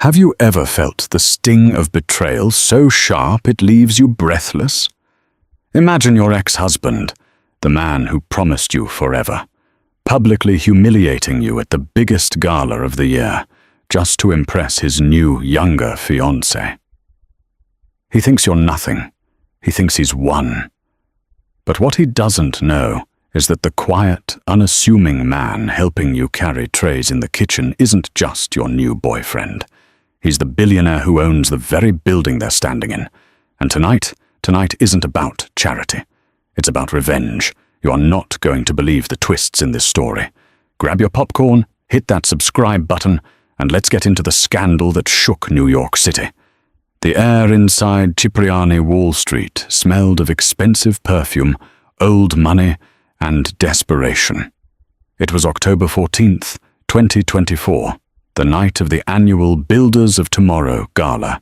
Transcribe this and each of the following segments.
Have you ever felt the sting of betrayal so sharp it leaves you breathless? Imagine your ex-husband, the man who promised you forever, publicly humiliating you at the biggest gala of the year, just to impress his new, younger fiancée. He thinks you're nothing. He thinks he's won. But what he doesn't know is that the quiet, unassuming man helping you carry trays in the kitchen isn't just your new boyfriend. He's the billionaire who owns the very building they're standing in. And tonight isn't about charity. It's about revenge. You are not going to believe the twists in this story. Grab your popcorn, hit that subscribe button, and let's get into the scandal that shook New York City. The air inside Cipriani Wall Street smelled of expensive perfume, old money, and desperation. It was October 14th, 2024, the night of the annual Builders of Tomorrow Gala.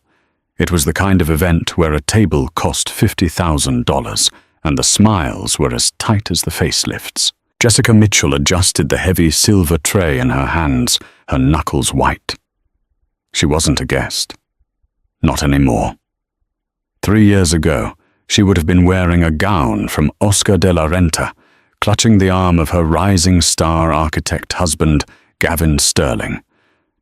It was the kind of event where a table cost $50,000 and the smiles were as tight as the facelifts. Jessica Mitchell adjusted the heavy silver tray in her hands, her knuckles white. She wasn't a guest. Not anymore. 3 years ago, she would have been wearing a gown from Oscar de la Renta, clutching the arm of her rising star architect husband, Gavin Sterling.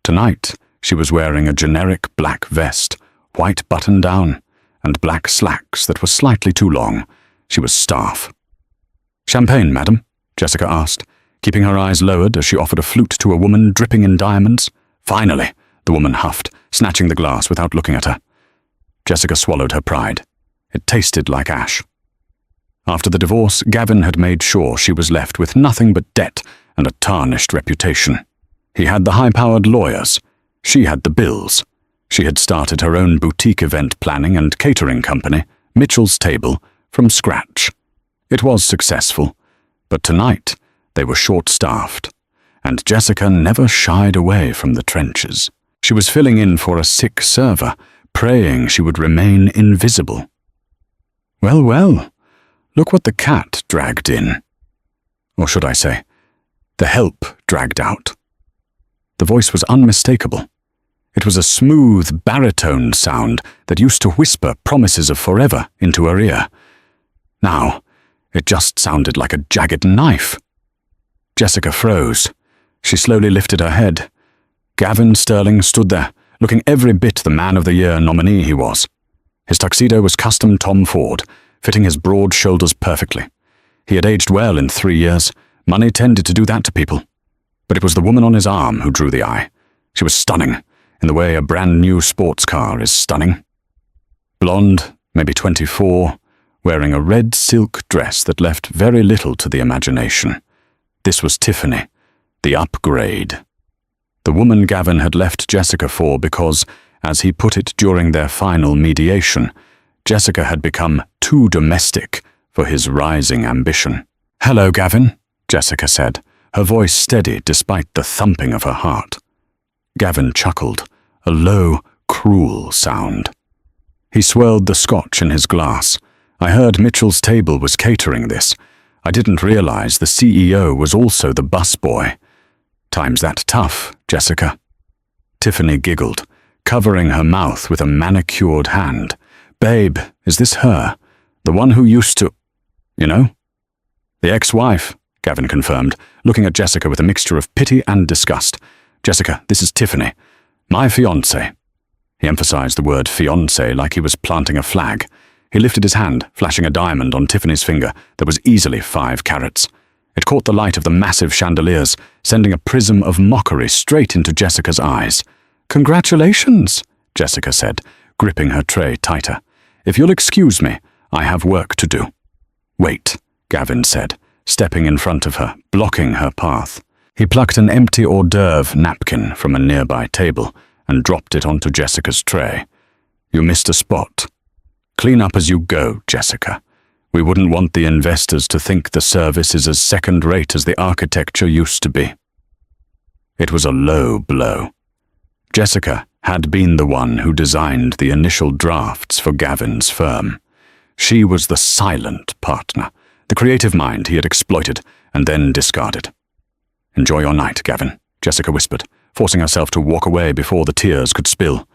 Tonight, she was wearing a generic black vest, white button-down, and black slacks that were slightly too long. She was staff. "Champagne, madam?" Jessica asked, keeping her eyes lowered as she offered a flute to a woman dripping in diamonds. "Finally," the woman huffed, snatching the glass without looking at her. Jessica swallowed her pride. It tasted like ash. After the divorce, Gavin had made sure she was left with nothing but debt and a tarnished reputation. He had the high-powered lawyers. She had the bills. She had started her own boutique event planning and catering company, Mitchell's Table, from scratch. It was successful, but tonight they were short-staffed, and Jessica never shied away from the trenches. She was filling in for a sick server, praying she would remain invisible. Well, well, look what the cat dragged in. Or should I say, the help dragged out. The voice was unmistakable. It was a smooth, baritone sound that used to whisper promises of forever into her ear. Now, it just sounded like a jagged knife. Jessica froze. She slowly lifted her head. Gavin Sterling stood there, looking every bit the Man of the Year nominee he was. His tuxedo was custom Tom Ford, fitting his broad shoulders perfectly. He had aged well in 3 years. Money tended to do that to people. But it was the woman on his arm who drew the eye. She was stunning, in the way a brand-new sports car is stunning. Blonde, maybe 24, wearing a red silk dress that left very little to the imagination. This was Tiffany, the upgrade. The woman Gavin had left Jessica for because, as he put it during their final mediation, Jessica had become too domestic for his rising ambition. "Hello, Gavin," Jessica said, her voice steady despite the thumping of her heart. Gavin chuckled, a low, cruel sound. He swirled the scotch in his glass. "I heard Mitchell's Table was catering this. I didn't realize the CEO was also the busboy. Time's that tough, Jessica." Tiffany giggled, covering her mouth with a manicured hand. "Babe, is this her? The one who used to... you know?" "The ex-wife," Gavin confirmed, looking at Jessica with a mixture of pity and disgust. "Jessica, this is Tiffany. My fiancée." He emphasized the word fiancée like he was planting a flag. He lifted his hand, flashing a diamond on Tiffany's finger that was easily 5 carats. It caught the light of the massive chandeliers, sending a prism of mockery straight into Jessica's eyes. "Congratulations," Jessica said, gripping her tray tighter. "If you'll excuse me, I have work to do." "Wait," Gavin said, stepping in front of her, blocking her path. He plucked an empty hors d'oeuvre napkin from a nearby table and dropped it onto Jessica's tray. "You missed a spot. Clean up as you go, Jessica. We wouldn't want the investors to think the service is as second-rate as the architecture used to be." It was a low blow. Jessica had been the one who designed the initial drafts for Gavin's firm. She was the silent partner, the creative mind he had exploited and then discarded. "Enjoy your night, Gavin," Jessica whispered, forcing herself to walk away before the tears could spill.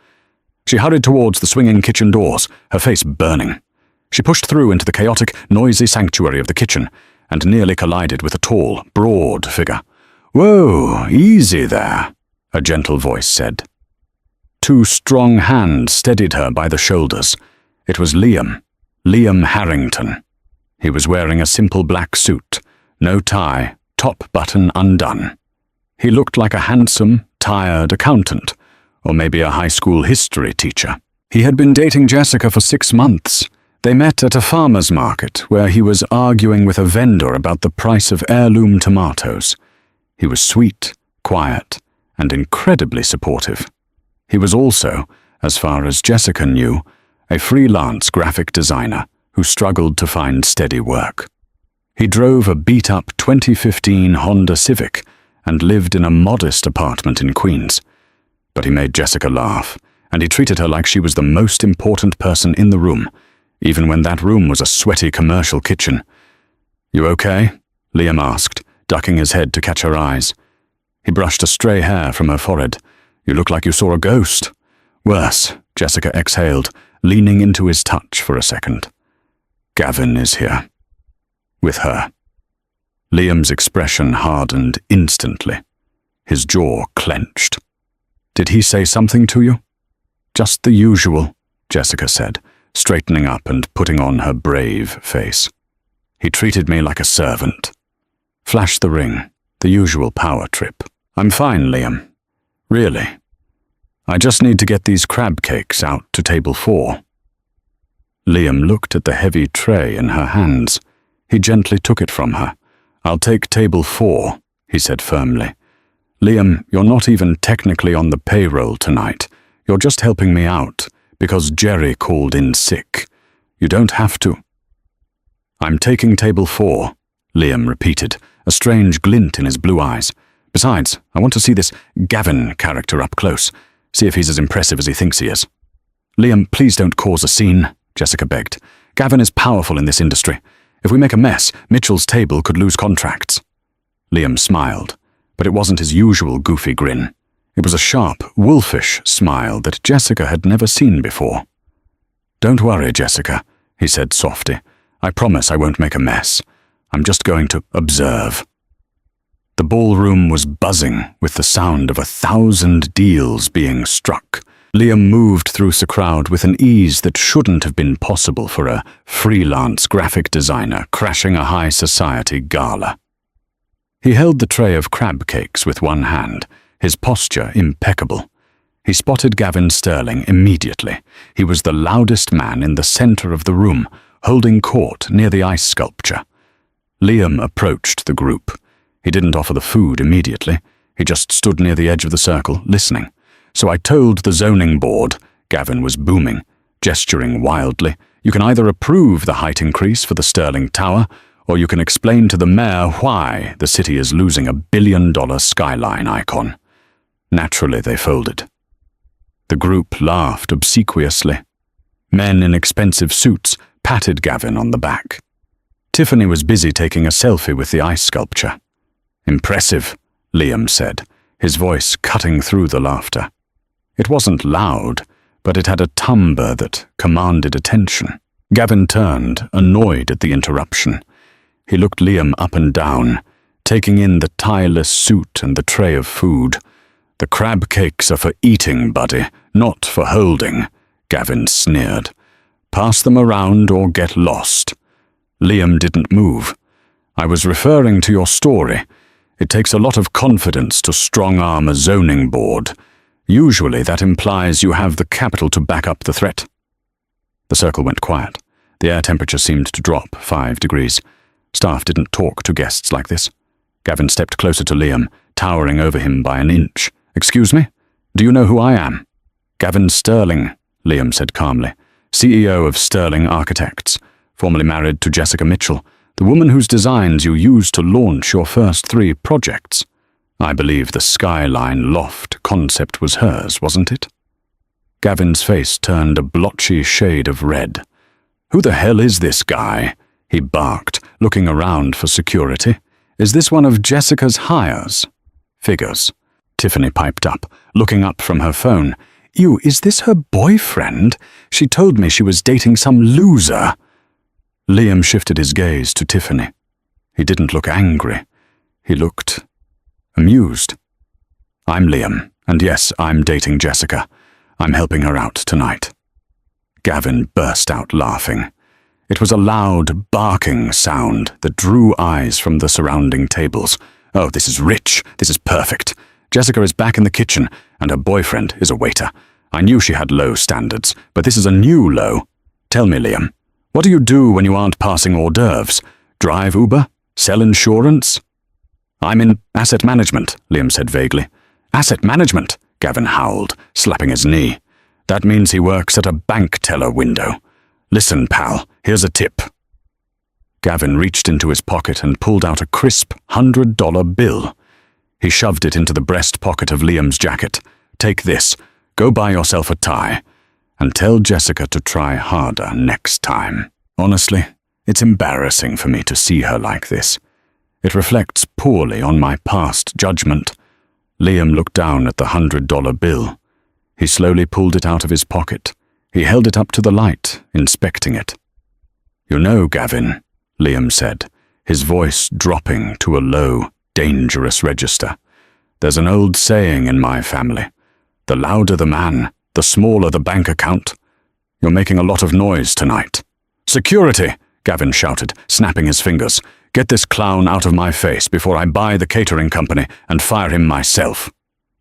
She hurried towards the swinging kitchen doors, her face burning. She pushed through into the chaotic, noisy sanctuary of the kitchen and nearly collided with a tall, broad figure. "Whoa, easy there," a gentle voice said. Two strong hands steadied her by the shoulders. It was Liam Harrington. He was wearing a simple black suit, no tie, top button undone. He looked like a handsome, tired accountant, or maybe a high school history teacher. He had been dating Jessica for 6 months. They met at a farmer's market where he was arguing with a vendor about the price of heirloom tomatoes. He was sweet, quiet, and incredibly supportive. He was also, as far as Jessica knew, a freelance graphic designer who struggled to find steady work. He drove a beat-up 2015 Honda Civic and lived in a modest apartment in Queens. But he made Jessica laugh, and he treated her like she was the most important person in the room, even when that room was a sweaty commercial kitchen. "You okay?" Liam asked, ducking his head to catch her eyes. He brushed a stray hair from her forehead. "You look like you saw a ghost." "Worse," Jessica exhaled, leaning into his touch for a second. "Gavin is here. With her." Liam's expression hardened instantly. His jaw clenched. "Did he say something to you?" "Just the usual," Jessica said, straightening up and putting on her brave face. "He treated me like a servant." "Flash the ring, the usual power trip." "I'm fine, Liam. Really. I just need to get these crab cakes out to table 4. Liam looked at the heavy tray in her hands. He gently took it from her. "I'll take table 4, he said firmly. "Liam, you're not even technically on the payroll tonight. You're just helping me out, because Jerry called in sick. You don't have to." "I'm taking table 4, Liam repeated, a strange glint in his blue eyes. "Besides, I want to see this Gavin character up close, see if he's as impressive as he thinks he is." "Liam, please don't cause a scene," Jessica begged. "Gavin is powerful in this industry. If we make a mess, Mitchell's table could lose contracts." Liam smiled, but it wasn't his usual goofy grin. It was a sharp, wolfish smile that Jessica had never seen before. "Don't worry, Jessica," he said softly. "I promise I won't make a mess. I'm just going to observe." The ballroom was buzzing with the sound of 1,000 deals being struck. Liam moved through the crowd with an ease that shouldn't have been possible for a freelance graphic designer crashing a high society gala. He held the tray of crab cakes with one hand, his posture impeccable. He spotted Gavin Sterling immediately. He was the loudest man in the center of the room, holding court near the ice sculpture. Liam approached the group. He didn't offer the food immediately. He just stood near the edge of the circle, listening. "So I told the zoning board," Gavin was booming, gesturing wildly, "you can either approve the height increase for the Sterling Tower, or you can explain to the mayor why the city is losing a $1 billion skyline icon." Naturally, they folded. The group laughed obsequiously. Men in expensive suits patted Gavin on the back. Tiffany was busy taking a selfie with the ice sculpture. "Impressive," Liam said, his voice cutting through the laughter. It wasn't loud, but it had a timbre that commanded attention. Gavin turned, annoyed at the interruption. He looked Liam up and down, taking in the tireless suit and the tray of food. "The crab cakes are for eating, buddy, not for holding," Gavin sneered. "Pass them around or get lost." Liam didn't move. "I was referring to your story. It takes a lot of confidence to strong-arm a zoning board. Usually that implies you have the capital to back up the threat." The circle went quiet. The air temperature seemed to drop 5 degrees. Staff didn't talk to guests like this. Gavin stepped closer to Liam, towering over him by an inch. "Excuse me? Do you know who I am?" "Gavin Sterling," Liam said calmly, "CEO of Sterling Architects, formerly married to Jessica Mitchell, the woman whose designs you used to launch your first 3 projects. I believe the Skyline Loft concept was hers, wasn't it?" Gavin's face turned a blotchy shade of red. "Who the hell is this guy?" he barked, looking around for security. "Is this one of Jessica's hires?" "Figures." Tiffany piped up, looking up from her phone. "Ew, is this her boyfriend? She told me she was dating some loser." Liam shifted his gaze to Tiffany. He didn't look angry. He looked amused. "I'm Liam, and yes, I'm dating Jessica. I'm helping her out tonight." Gavin burst out laughing. It was a loud, barking sound that drew eyes from the surrounding tables. "Oh, this is rich. This is perfect. Jessica is back in the kitchen, and her boyfriend is a waiter. I knew she had low standards, but this is a new low. Tell me, Liam, what do you do when you aren't passing hors d'oeuvres? Drive Uber? Sell insurance?" "I'm in asset management," Liam said vaguely. "Asset management?" Gavin howled, slapping his knee. "That means he works at a bank teller window. Listen, pal, here's a tip." Gavin reached into his pocket and pulled out a crisp $100 bill. He shoved it into the breast pocket of Liam's jacket. "Take this, go buy yourself a tie, and tell Jessica to try harder next time. Honestly, it's embarrassing for me to see her like this. It reflects poorly on my past judgment." Liam looked down at the $100 bill. He slowly pulled it out of his pocket. He held it up to the light, inspecting it. "You know, Gavin," Liam said, his voice dropping to a low, dangerous register, "there's an old saying in my family. The louder the man, the smaller the bank account. You're making a lot of noise tonight." "Security!" Gavin shouted, snapping his fingers. "Get this clown out of my face before I buy the catering company and fire him myself."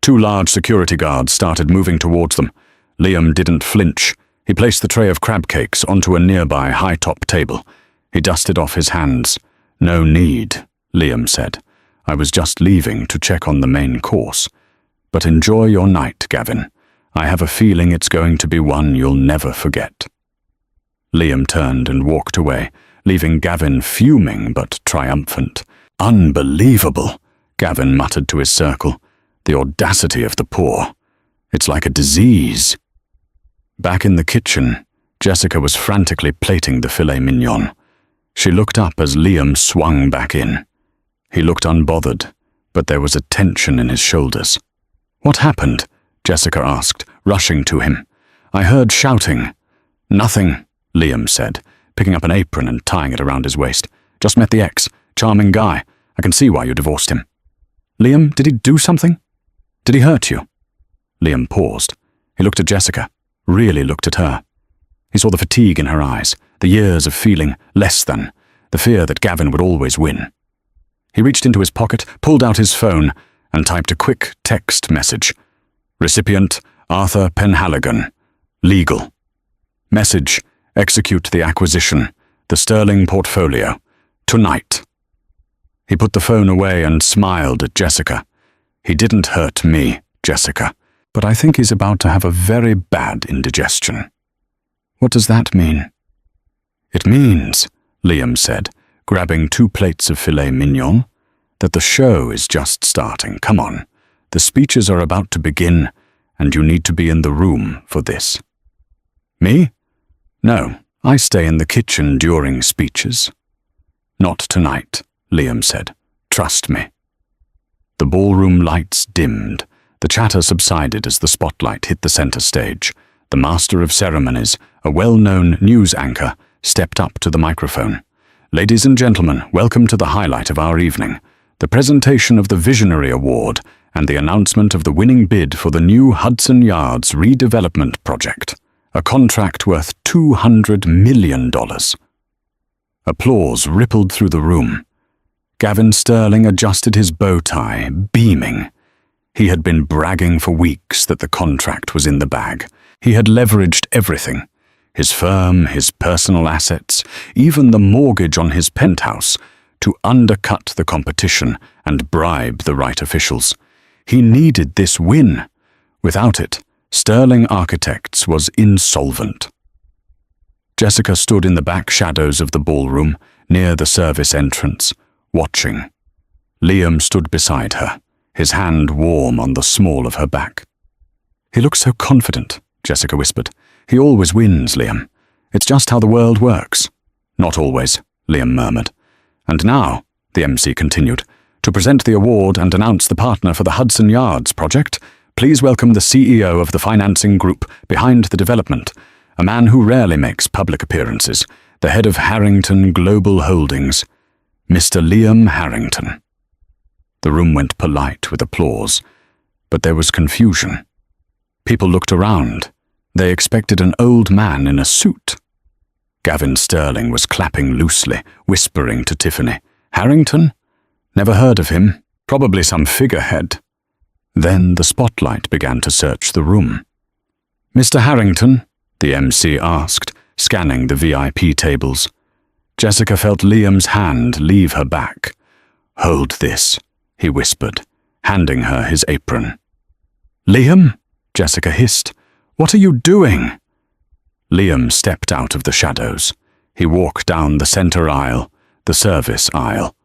2 large security guards started moving towards them. Liam didn't flinch. He placed the tray of crab cakes onto a nearby high-top table. He dusted off his hands. "No need," Liam said. "I was just leaving to check on the main course. But enjoy your night, Gavin. I have a feeling it's going to be one you'll never forget." Liam turned and walked away, leaving Gavin fuming but triumphant. "Unbelievable," Gavin muttered to his circle. "The audacity of the poor. It's like a disease." Back in the kitchen, Jessica was frantically plating the filet mignon. She looked up as Liam swung back in. He looked unbothered, but there was a tension in his shoulders. "What happened?" Jessica asked, rushing to him. "I heard shouting." "Nothing," Liam said, picking up an apron and tying it around his waist. "Just met the ex. Charming guy. I can see why you divorced him." "Liam, did he do something? Did he hurt you?" Liam paused. He looked at Jessica, really looked at her. He saw the fatigue in her eyes, the years of feeling less than, the fear that Gavin would always win. He reached into his pocket, pulled out his phone, and typed a quick text message. Recipient, Arthur Penhaligon. Legal. Message, execute the acquisition, the sterling portfolio. Tonight. He put the phone away and smiled at Jessica. "He didn't hurt me, Jessica, but I think he's about to have a very bad indigestion." "What does that mean?" "It means," Liam said, grabbing 2 plates of filet mignon, "that the show is just starting. Come on. The speeches are about to begin, and you need to be in the room for this." "Me? No, I stay in the kitchen during speeches." "Not tonight," Liam said. "Trust me." The ballroom lights dimmed. The chatter subsided as the spotlight hit the center stage. The master of ceremonies, a well-known news anchor, stepped up to the microphone. "Ladies and gentlemen, welcome to the highlight of our evening, the presentation of the Visionary Award and the announcement of the winning bid for the new Hudson Yards redevelopment project, a contract worth $200 million. Applause rippled through the room. Gavin Sterling adjusted his bow tie, beaming. He had been bragging for weeks that the contract was in the bag. He had leveraged everything: his firm, his personal assets, even the mortgage on his penthouse, to undercut the competition and bribe the right officials. He needed this win. Without it, Sterling Architects was insolvent. Jessica stood in the back shadows of the ballroom, near the service entrance, watching. Liam stood beside her, his hand warm on the small of her back. "He looks so confident," Jessica whispered. "He always wins, Liam. It's just how the world works." "Not always," Liam murmured. "And now," the MC continued, To present the award and announce the partner for the Hudson Yards project, please welcome the CEO of the financing group behind the development, a man who rarely makes public appearances, the head of Harrington Global Holdings, Mr. Liam Harrington. The room went polite with applause, but there was confusion. People looked around. They expected an old man in a suit. Gavin Sterling was clapping loosely, whispering to Tiffany. Harrington? Never heard of him. Probably some figurehead. Then the spotlight began to search the room. Mr. Harrington? The MC asked, scanning the VIP tables. Jessica felt Liam's hand leave her back. Hold this, he whispered, handing her his apron. Liam? Jessica hissed. What are you doing? Liam stepped out of the shadows. He walked down the center aisle, the service aisle.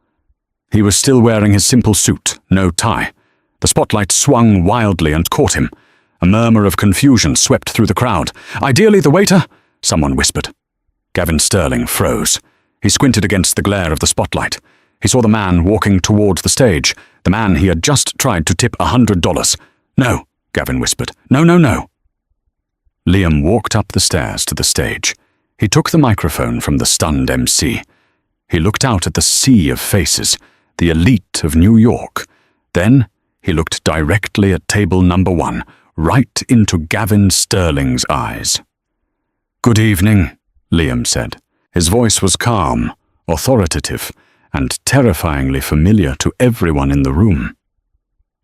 He was still wearing his simple suit, no tie. The spotlight swung wildly and caught him. A murmur of confusion swept through the crowd. Ideally, the waiter? Someone whispered. Gavin Sterling froze. He squinted against the glare of the spotlight. He saw the man walking towards the stage, the man he had just tried to tip $100. No, Gavin whispered. No, no, no. Liam walked up the stairs to the stage. He took the microphone from the stunned MC. He looked out at the sea of faces, the elite of New York. Then he looked directly at table number 1, right into Gavin Sterling's eyes. Good evening, Liam said. His voice was calm, authoritative, and terrifyingly familiar to everyone in the room.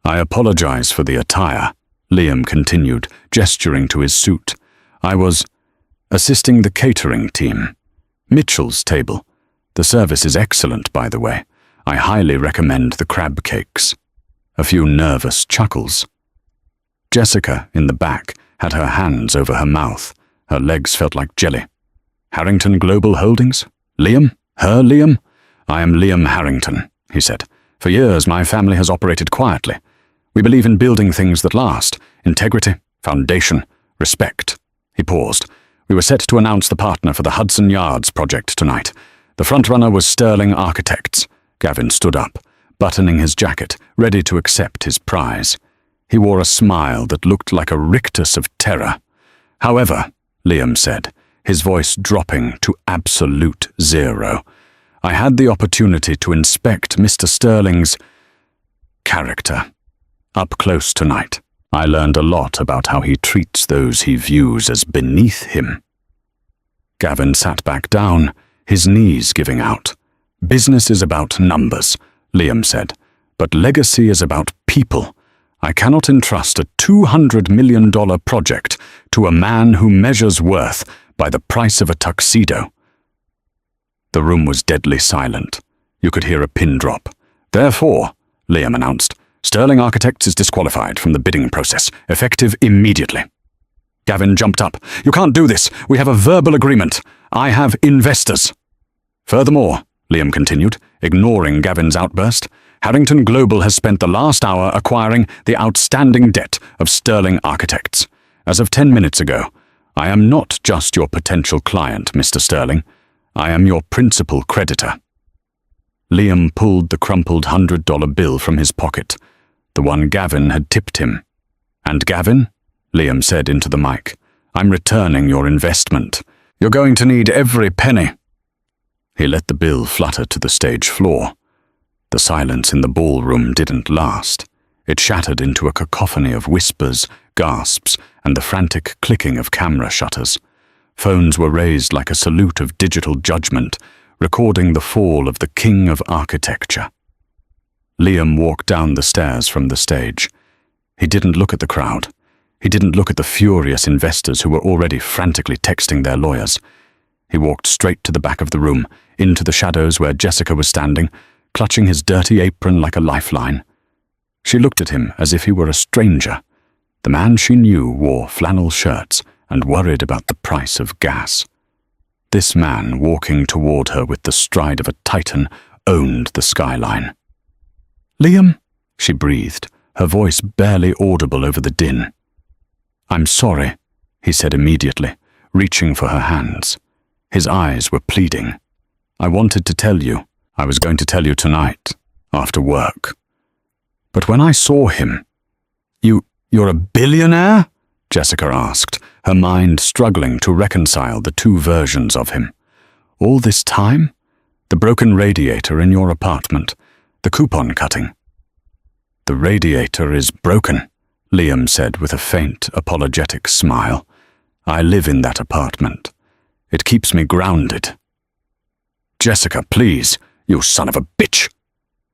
I apologize for the attire, Liam continued, gesturing to his suit. I was assisting the catering team. Mitchell's table. The service is excellent, by the way. I highly recommend the crab cakes. A few nervous chuckles. Jessica, in the back, had her hands over her mouth. Her legs felt like jelly. Harrington Global Holdings? Liam? Her Liam? I am Liam Harrington, he said. For years, my family has operated quietly. We believe in building things that last. Integrity, foundation, respect. He paused. We were set to announce the partner for the Hudson Yards project tonight. The frontrunner was Sterling Architects. Gavin stood up, buttoning his jacket, ready to accept his prize. He wore a smile that looked like a rictus of terror. However, Liam said, his voice dropping to absolute zero, I had the opportunity to inspect Mr. Sterling's character. Up close tonight, I learned a lot about how he treats those he views as beneath him. Gavin sat back down, his knees giving out. Business is about numbers, Liam said, but legacy is about people. I cannot entrust a $200 million project to a man who measures worth by the price of a tuxedo. The room was deadly silent. You could hear a pin drop. Therefore, Liam announced, Sterling Architects is disqualified from the bidding process, effective immediately. Gavin jumped up. You can't do this. We have a verbal agreement. I have investors. Furthermore, Liam continued, ignoring Gavin's outburst, Harrington Global has spent the last hour acquiring the outstanding debt of Sterling Architects. As of 10 minutes ago, I am not just your potential client, Mr. Sterling. I am your principal creditor. Liam pulled the crumpled $100 bill from his pocket, the one Gavin had tipped him. And Gavin, Liam said into the mic, I'm returning your investment. You're going to need every penny. He let the bill flutter to the stage floor. The silence in the ballroom didn't last. It shattered into a cacophony of whispers, gasps, and the frantic clicking of camera shutters. Phones were raised like a salute of digital judgment, recording the fall of the king of architecture. Liam walked down the stairs from the stage. He didn't look at the crowd. He didn't look at the furious investors who were already frantically texting their lawyers. He walked straight to the back of the room, into the shadows where Jessica was standing, clutching his dirty apron like a lifeline. She looked at him as if he were a stranger. The man she knew wore flannel shirts and worried about the price of gas. This man, walking toward her with the stride of a titan, owned the skyline. Liam, she breathed, her voice barely audible over the din. I'm sorry, he said immediately, reaching for her hands. His eyes were pleading. I wanted to tell you. I was going to tell you tonight. after work. But when I saw him, You're a billionaire? Jessica asked, her mind struggling to reconcile the two versions of him. All this time? The broken radiator in your apartment, the coupon cutting. The radiator is broken, Liam said with a faint, apologetic smile. I live in that apartment. It keeps me grounded. Jessica, please, you son of a bitch!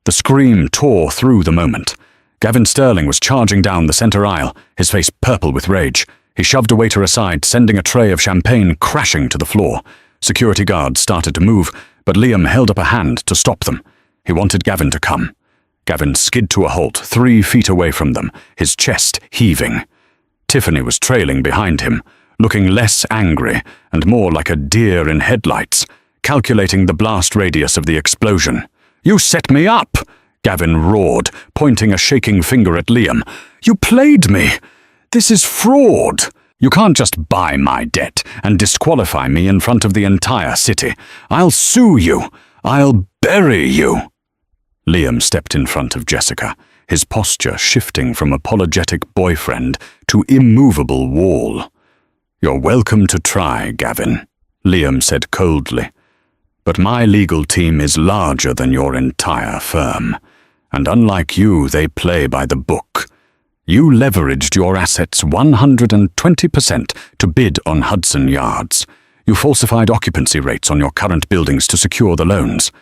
The scream tore through the moment. Gavin Sterling was charging down the center aisle, his face purple with rage. He shoved a waiter aside, sending a tray of champagne crashing to the floor. Security guards started to move, but Liam held up a hand to stop them. He wanted Gavin to come. Gavin skid to a halt 3 feet away from them, his chest heaving. Tiffany was trailing behind him, looking less angry and more like a deer in headlights, calculating the blast radius of the explosion. "You set me up!" Gavin roared, pointing a shaking finger at Liam. "You played me! This is fraud! You can't just buy my debt and disqualify me in front of the entire city. I'll sue you! I'll bury you!" Liam stepped in front of Jessica, his posture shifting from apologetic boyfriend to immovable wall. "You're welcome to try, Gavin," Liam said coldly. "But my legal team is larger than your entire firm. And unlike you, they play by the book. You leveraged your assets 120% to bid on Hudson Yards. You falsified occupancy rates on your current buildings to secure the loans.